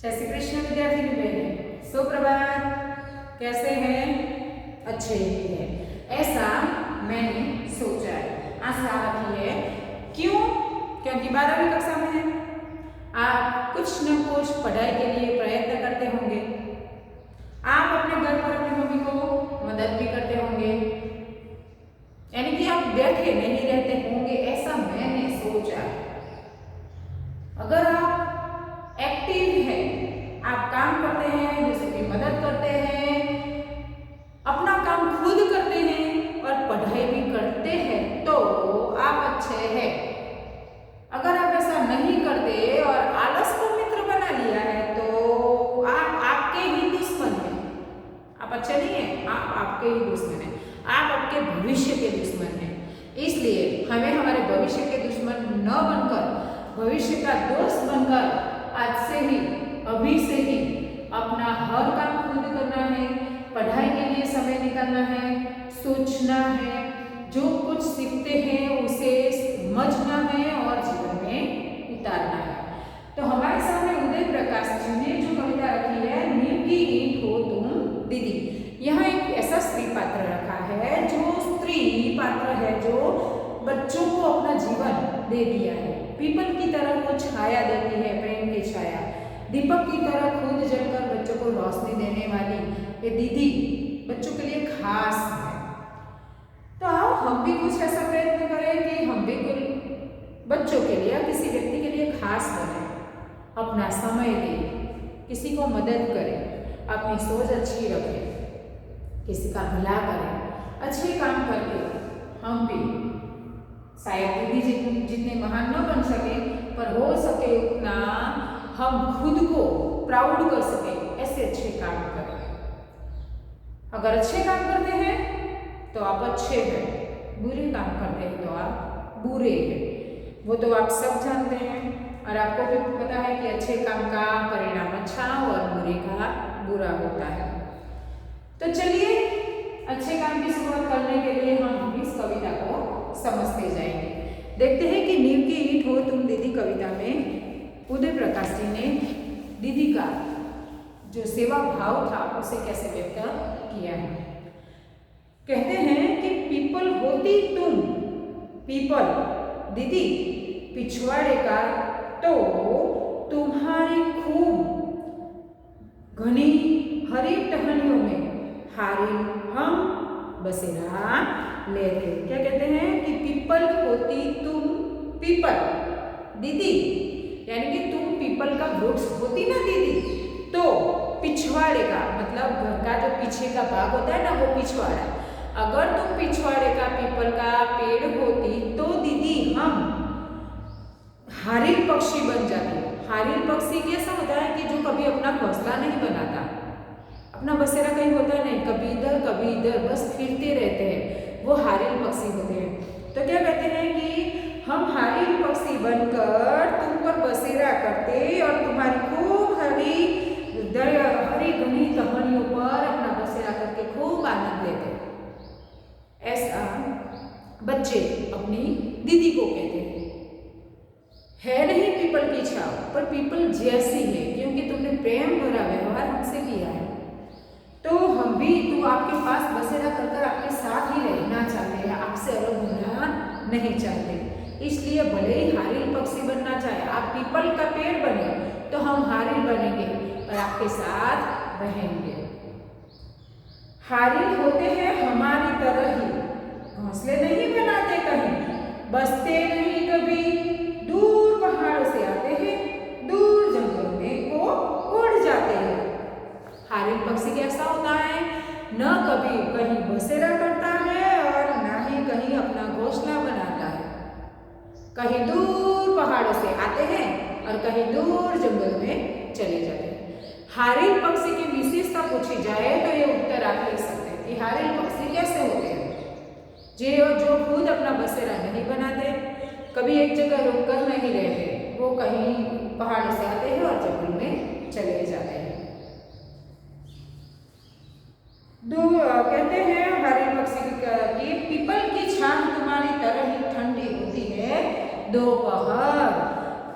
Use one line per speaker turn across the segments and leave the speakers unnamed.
जय श्री कृष्ण विद्यार्थी बहन, सुप्रभात। कैसे हैं? अच्छे ही है, ऐसा मैंने सोचा है। आशा रखी है। क्यों? क्योंकि 12वीं कक्षा में है। आप कुछ न कुछ पढ़ाई के लिए प्रयत्न करते होंगे। आप अपने घर पर अपनी मम्मी को मदद भी करते होंगे, यानी कि आप बैठे नहीं रहते होंगे, ऐसा मैंने सोचा। अगर आप एक्टिव हैं, आप काम करते हैं, दूसरों की मदद करते हैं, अपना काम खुद करते हैं और पढ़ाई भी करते हैं, तो आप अच्छे हैं। अगर आप ऐसा नहीं करते और आलस को मित्र बना लिया है, तो आप आपके ही दुश्मन हैं। आप अच्छे नहीं हैं, आप आपके ही दुश्मन हैं। आप आपके भविष्य के दुश्मन हैं। इसलिए हमें हमारे भविष्य के दुश्मन न बनकर, भविष्य का दोस्त बनकर आज से ही, अभी से ही अपना हर काम खुद करना है, पढ़ाई के लिए समय निकालना है, सोचना है, जो कुछ सीखते हैं उसे समझना है और जीवन में उतारना है। तो हमारे सामने उदय प्रकाश जी ने जो कविता रखी है, नीम की ईंट हो तुम दीदी। यहाँ एक ऐसा स्त्री पात्र रखा है, जो स्त्री पात्र है, जो बच्चों को अपना जीवन दे दिया है। पीपल की तरह वो छाया देती है, प्रेम की छाया। दीपक की तरह खुद जलकर बच्चों को रोशनी देने वाली ये दीदी बच्चों के लिए खास है। तो आओ हम भी कुछ ऐसा प्रयत्न करें कि हम भी बच्चों के लिए, किसी व्यक्ति के लिए खास बने, अपना समय दें, किसी को मदद करें, अपनी सोच अच्छी रखें, किसी का भला करें, अच्छे काम करके हम भी शायद दीदी जितने महान न बन सके, पर हो सके उतना हम खुद को प्राउड कर सके, ऐसे अच्छे काम करें। अगर अच्छे काम करते हैं तो आप अच्छे हैं, बुरे काम करते हैं तो आप बुरे हैं। वो तो आप सब जानते हैं और आपको भी पता है कि अच्छे काम का परिणाम अच्छा और बुरे का बुरा होता है। तो चलिए अच्छे काम की शुरुआत करने के लिए हम इस कविता को समझते जाएंगे। देखते हैं कि नीम की ईंट हो तुम दीदी कविता में उदय प्रकाश जी ने दीदी का जो सेवा भाव था उसे कैसे व्यक्त किया है। कहते हैं कि पीपल होती तुम, पीपल दीदी पिछवाड़े का, तो तुम्हारी खूब घनी हरी टहनियों में हारे हम बसेरा लेते। क्या कहते हैं कि पीपल होती तुम, पीपल दीदी, यानी कि तुम पीपल का वृक्ष होती ना दीदी, तो पिछवाड़े का मतलब घर का जो पीछे का भाग होता है ना, वो पिछवाड़ा। अगर तुम पिछवाड़े का पीपल का पेड़ होती तो दीदी हम हारिल पक्षी बन जाते। हारिल पक्षी कैसा होता है कि जो कभी अपना घोंसला नहीं बनाता, अपना बसेरा कहीं होता नहीं, कभी इधर बस फिरते रहते हैं, वो हारिल पक्षी होते हैं। तो क्या कहते हैं कि हम हारिल पक्षी बनकर तुम पर बसेरा करते और तुम्हारी खूब हरी घनी टहनियों पर अपना बसेरा करके खूब आनंद लेते। ऐसा बच्चे अपनी दीदी को कहते हैं। है नहीं पीपल की छाव, पर पीपल जैसी है, क्योंकि तुमने प्रेम भरा व्यवहार हमसे किया है। तो हम भी तो आपके पास बसेरा कर आपके साथ ही रहना चाहते हैं, आपसे अलग होना नहीं चाहते। इसलिए भले ही हारिल पक्षी बनना चाहे, आप पीपल का पेड़ बने तो हम हारिल बनेंगे और आपके साथ रहेंगे। हारिल होते हैं हमारी तरह ही, घोंसले नहीं बनाते कहीं, बसते नहीं कभी, दूर पहाड़ों से आते हैं, दूर जंगलों में को उड़ जाते हैं। हारिल पक्षी कैसा होता है? न कभी कहीं बसेरा करता है और ना ही कहीं अपना घोंसला बनाता है। कहीं दूर पहाड़ों से आते हैं और कहीं दूर जंगल में चले जाते हैं। हारिल पक्षी की विशेषता पूछी जाए तो ये उत्तर आप लिख सकते हैं कि हारिल पक्षी कैसे होते हैं? जो खुद अपना बसेरा नहीं बनाते, कभी एक जगह रुककर नहीं रहते, वो कहीं पहाड़ों से आते हैं और जंगल में चले जाते हैं। कहते हैं हारिल पक्षी की पीपल की छांव तुम्हारी तरह ही ठंडी होती है दोपहर।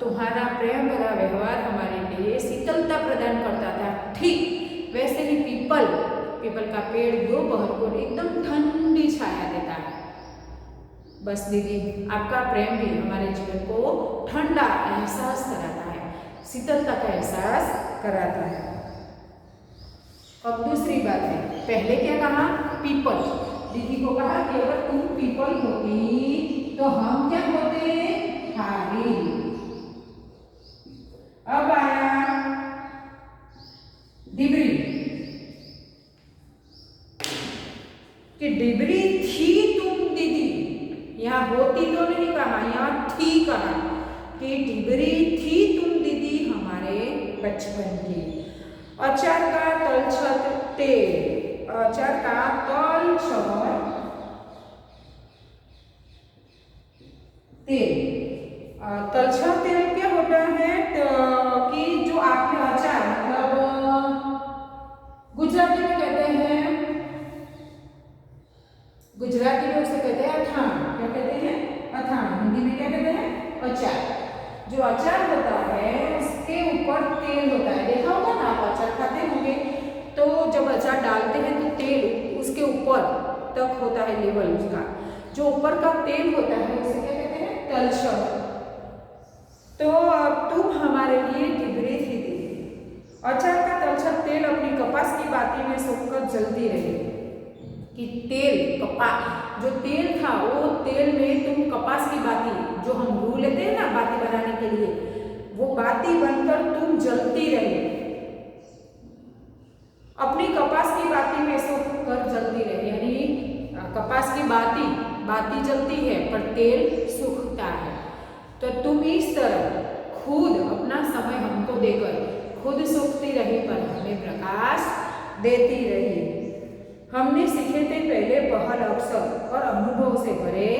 तुम्हारा प्रेम भरा व्यवहार हमारे लिए शीतलता प्रदान करता था, ठीक वैसे ही पीपल का पेड़ दोपहर को एकदम ठंडी छाया देता है। बस दीदी, आपका प्रेम भी हमारे जीवन को ठंडा एहसास कराता है, शीतलता का एहसास कराता है। अब दूसरी बात है, पहले क्या कहा? पीपल। दीदी को कहा कि अगर तुम पीपल होती तो हम क्या होते? हारी। अब आया डिबरी, कि डिबरी थी तुम दीदी, यहाँ होती तो नहीं कहा, यहाँ थी कहा कि डिबरी थी तुम दीदी हमारे बचपन की। अचार का तलछट तेल, अचार का तलछट तेल। तलछट तेल क्या होता है? तो कि जो आपने अचार मतलब गुजराती में कहते हैं, गुजराती लोग से कहते हैं अथाण। क्या कहते हैं? अथाण। हिंदी में क्या कहते हैं? अचार। जो अचार होता है उसके ऊपर तेल होता है, देखा होगा ना, आप अचार खाते होंगे तो जब अचार डालते हैं तो तेल उसके ऊपर तक होता है लेवल उसका, जो ऊपर का तेल होता है उसे क्या कहते हैं? तलछट। तो तुम हमारे लिए डिबरी थी दीदी। अचार का तलछट तेल अपनी कपास की बाती में सोखकर जलती रही, कि तेल कपास जो तेल था वो तेल में तुम कपास की बाती, जो हम रू लेते हैं ना बाती बनाने के लिए, वो बाती बनकर तुम जलती रही, अपनी कपास की बाती में सोखकर जलती रही। यानी कपास की बाती जलती है पर तेल सूखता है, तो तुम इस तरह खुद अपना समय हमको देकर खुद सूखती रही पर हमें प्रकाश देती रही। हमने सीखे थे पहले पहल अवसर और अनुभव से भरे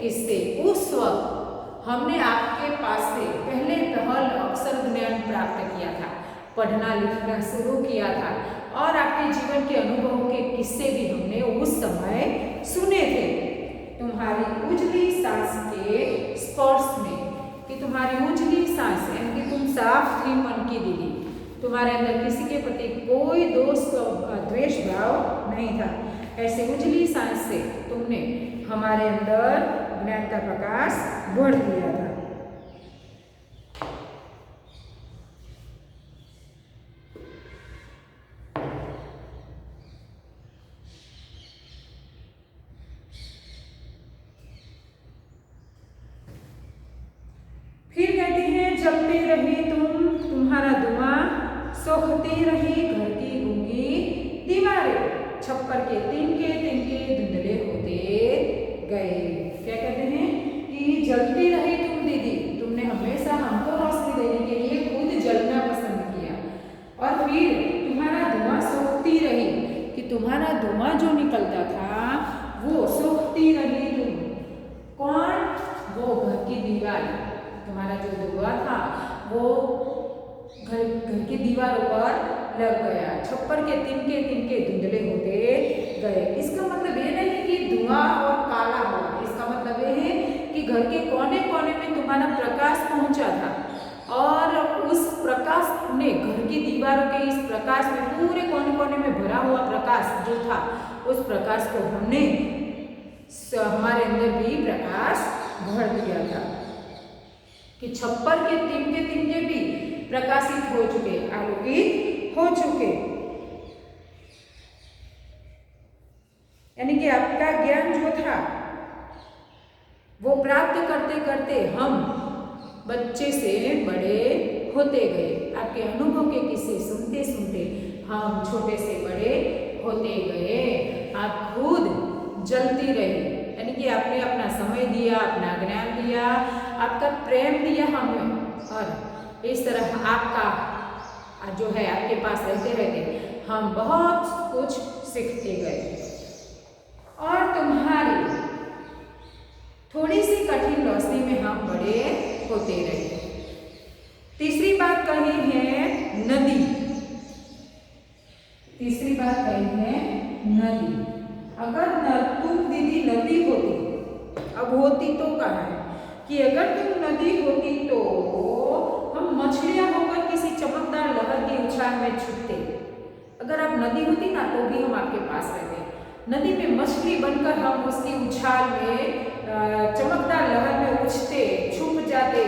किस्से। उस वक्त हमने आपके पास से पहले पहल अवसर ज्ञान प्राप्त किया था, पढ़ना लिखना शुरू किया था और आपके जीवन के अनुभव के किस्से भी हमने उस समय सुने थे। तुम्हारी उजली सांस के स्पर्श में, कि तुम्हारी उजली सांस यानी कि तुम साफ थी मन की दीदी, तुम्हारे अंदर किसी के प्रति कोई दोष द्वेष भाव नहीं था। ऐसे उजली सांस से तुमने हमारे अंदर ज्ञान का प्रकाश भर दिया था। फिर कहते हैं, जलती रही तुम, तुम्हारा धुआं सोखती रही घर की गूंगी दीवारें, छप्पर के तिनके तिनके धुंधले होते गए। क्या कहते हैं? कि जलती रही तुम दीदी, तुमने हमेशा हमको रोशनी देने के लिए खुद जलना पसंद किया, और फिर तुम्हारा धुआं सोखती रही, कि तुम्हारा धुआं जो निकलता था वो सोखती रही तुम। कौन? वो घर की दीवार, तुम्हारा जो धुआं था वो घर की दीवारों पर लग गया, छप्पर के तिनके तिनके धुंधले होते गए। इसका मतलब ये नहीं कि धुआं और काला हुआ, इसका मतलब ये है कि घर के कोने कोने में तुम्हारा प्रकाश पहुंचा था, और उस प्रकाश ने घर की दीवारों के इस प्रकाश में पूरे कोने कोने में भरा हुआ प्रकाश जो था, उस प्रकाश को हमने हमारे अंदर भी प्रकाश भर दिया था, कि छप्पर के तिनके तिनके भी प्रकाशित हो चुके, आलोकित हो चुके। यानी कि आपका ज्ञान जो था वो प्राप्त करते करते हम बच्चे से बड़े होते गए। आपके अनुभव के किस्से सुनते सुनते हम छोटे से बड़े होते गए। आप खुद जलती रही, यानी कि आपने अपना समय दिया, अपना ज्ञान दिया, आपका प्रेम दिया हमें, और इस तरह आपका जो है आपके पास रहते रहते हम बहुत कुछ सीखते गए, और तुम्हारी थोड़ी सी कठिन रोशनी में हम बड़े होते रहे। तीसरी बात कही है नदी, तीसरी बात कही है नदी। अगर तुम दीदी नदी होती, अब होती तो कहा है कि अगर तुम नदी होती तो हम मछलियां होकर किसी चमकदार लहर की उछाल में छुपते। अगर आप नदी होती ना तो भी हम आपके पास रहते। नदी में मछली बनकर हम उसकी उछाल में चमकदार लहर में उछते, छुप जाते।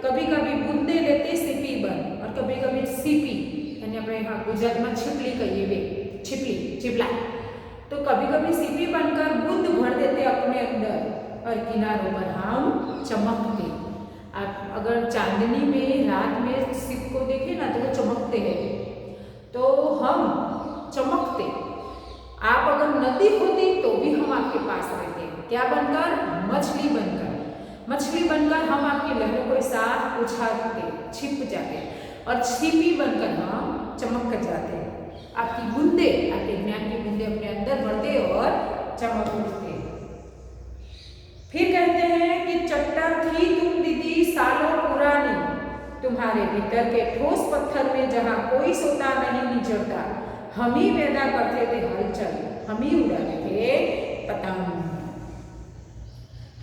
कभी कभी बूंदे लेते सीपी बन, और कभी कभी सीपी यानी अपने यहाँ गुजरात में छिपली कहिए वे, छिपली चिपला, तो कभी कभी सीपी बनकर बूंद भर देते अपने अंदर और किनारों पर हम चमकते। आप अगर चांदनी में रात में सीप को देखे ना तो वो चमकते हैं, तो हम चमकते। आप अगर नदी होती तो भी हम आपके पास रहते। क्या बनकर? मछली बनकर। मछली बनकर हम आपकी लहरों के साथ उछालते, छिप जाते, और छिपी बनकर हम चमक कर जाते। आपकी बूंदे, आपके ज्ञान की बूंदे अपने अंदर भरते और चमक उठते। फिर कहते हैं कि चट्टान थी तुम दीदी सालों पुरानी, तुम्हारे भीतर के ठोस पत्थर में जहां कोई सोता नहीं निचरता, हम ही पैदा करते थे हलचल, हम ही उड़ाते थे पतंग।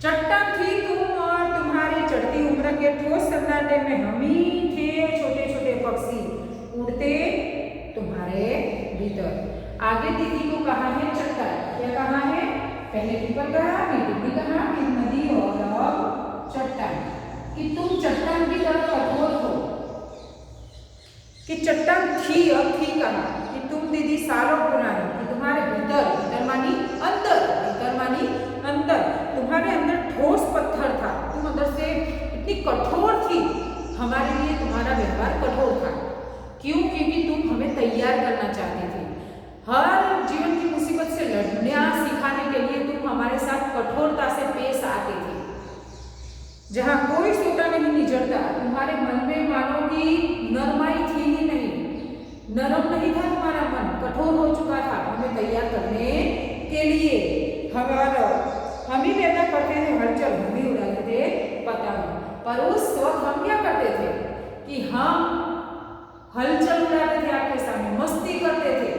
चट्टान थी तुम और तुम्हारी चढ़ती उम्र के ठोस सन्नाटे में हम ही थे छोटे छोटे पक्षी, उड़ते तुम्हारे भीतर। आगे दीदी को कहा है चट्टान, क्या कहा है? पहले ऊपर कहा, फिर दीदी कहा, फिर नदी और अब चट्टान, कि तुम चट्टान की तरह कठोर हो। कि चट्टान थी, अब थी कहा कि तुम दीदी सालों पुरानी, कि तुम्हारे भीतर, भीतर मानी अंदर, भीतर मानी अंदर, तुम्हारे अंदर ठोस पत्थर था, तुम अंदर से इतनी कठोर थी, हमारे लिए तुम्हारा व्यवहार कठोर था। क्यों? क्योंकि तुम हमें तैयार करना चाहते थे। हर जीवन की मुसीबत से लड़ना सिखाने के लिए तुम हमारे साथ कठोरता से पेश आते थे। जहां कोई सोता नहीं निचरता, तुम्हारे मन में मानो कि नरमाई थी ही नहीं, नरम नहीं था तुम्हारा मन, कठोर हो चुका था हमें तैयार करने के लिए। हम ही पैदा करते थे हलचल, हम ही उड़ाते थे पतंग। पर उस वक्त हम क्या करते थे कि हम हलचल उड़ाते थे आपके सामने, मस्ती करते थे,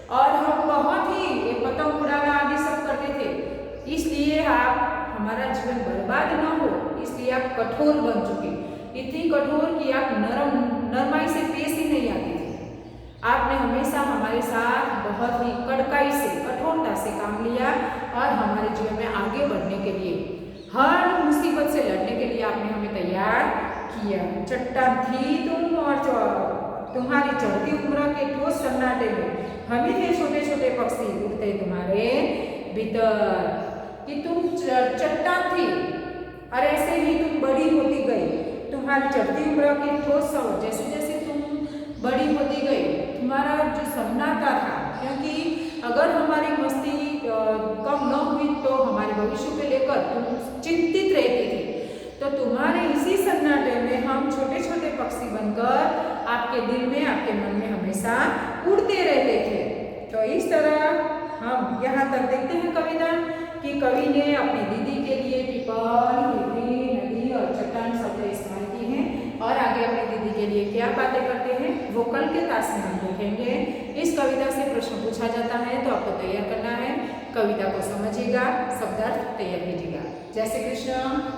और हम बहुत ही ये पतंग उड़ाना आदि सब करते थे। इसलिए आप हमारा जीवन बर्बाद न हो, इसलिए आप कठोर बन चुके, इतनी कठोर कि आप नरमाई से पेश ही नहीं आते थे। आपने हमेशा हमारे साथ बहुत ही कड़काई से, कठोरता से काम लिया, और हमारे जीवन में आगे बढ़ने के लिए, हर मुसीबत से लड़ने के लिए आपने हमें तैयार किया। चट्टान थी तुम और तुम्हारी चढ़ती उम्र के ठोस सन्नाटे में हम ही थे छोटे छोटे पक्षी, उड़ते तुम्हारे भीतर। कि तुम चट्टान थी और ऐसे ही तुम बड़ी होती गई, तुम्हारी चढ़ती उम्र की ठोस समझ, जैसे जैसे तुम बड़ी होती गई, तुम्हारा जो सन्नाटा था, क्योंकि अगर हमारी मस्ती कम न हुई तो हमारे भविष्य को लेकर तुम चिंतित रहती थी, तो तुम्हारे इसी सन्नाटे में हम छोटे छोटे पक्षी बनकर आपके दिल में, आपके मन में हमेशा उड़ते रहते थे। तो इस तरह हम यहाँ तक देखते हैं कविता कि कवि ने अपनी दीदी के लिए पीपल, हिरनी, नदी और चट्टान शब्द इस्तेमाल किए हैं, और आगे अपनी दीदी के लिए क्या बातें करते हैं वो कल के ताश में हम देखेंगे। इस कविता से प्रश्न पूछा जाता है तो आपको तैयार करना है, कविता को समझिएगा, शब्दार्थ तैयार कीजिएगा। जय श्री कृष्ण।